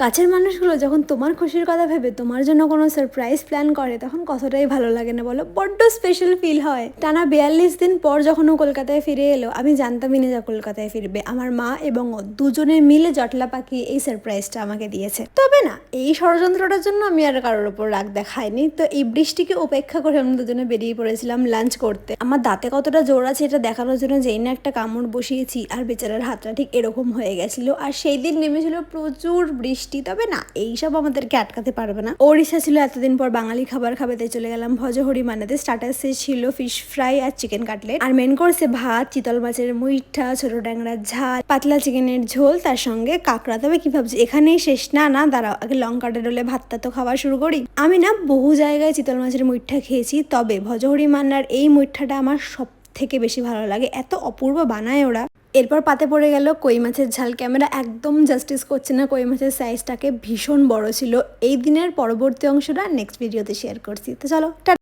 কাছের মানুষগুলো যখন তোমার খুশির কথা ভেবে তোমার জন্য কোনো সারপ্রাইজ প্ল্যান করে তখন কতটাই ভালো লাগে না বলো, বড্ড স্পেশাল ফিল হয়। টানা 42 দিন পর যখন ও কলকাতায় ফিরে এলো, আমি জানতামই না যে কলকাতায় ফিরবে। আমার মা এবং ও দুজনে মিলে জটলা পাকিয়ে এই সারপ্রাইজটা আমাকে দিয়েছে। তবে না, এই ষড়যন্ত্রটার জন্য আমি আর কারোর ওপর রাগ দেখাইনি। তো এই বৃষ্টিকে উপেক্ষা করে আমরা দুজনে বেরিয়ে পড়েছিলাম লাঞ্চ করতে। আমার দাঁতে কতটা জোর আছে এটা দেখানোর জন্য যেই না একটা কামড় বসিয়েছি, আর বেচারার হাতটা ঠিক এরকম হয়ে গেছিল। আর সেই দিন নেমেছিল প্রচুর বৃষ্টি। তবে না, এইসব আমাদেরকে আটকাতে পারবে না। ওর ইচ্ছা ছিল এতদিন পর বাঙালি খাবার খাবে, তাই চলে গেলাম ভজহরি মানাতে। স্টার্টার্সে ছিল ফিশ ফ্রাই আর চিকেন কাটলেট, আর মেন কোর্সে ভাত, চিতল মাছের মুইঠা, ছোট ট্যাংরার ঝাল, পাতলা চিকেনের ঝোল, তার সঙ্গে কাঁকড়া। তবে কি ভাবছি এখানেই শেষ? না না, দাঁড়াও, আগে লঙ্কাটা ডলে ভাতটা তো খাওয়া শুরু করি। আমি না বহু জায়গায় চিতল মাছের মুইঠা খেয়েছি, তবে ভজহরি মান্নার এই মুইঠাটা আমার সব থেকে বেশি ভালো লাগে। এত অপূর্ব বানায় ওরা। এরপর পাতে পড়ে গেল কই মাছের ঝাল। ক্যামেরা একদম জাস্টিস করছে না কই মাছের সাইজটাকে, ভীষণ বড় ছিল। এই দিনের পরবর্তী অংশটা নেক্সট ভিডিওতে শেয়ার করছি। তো চলো।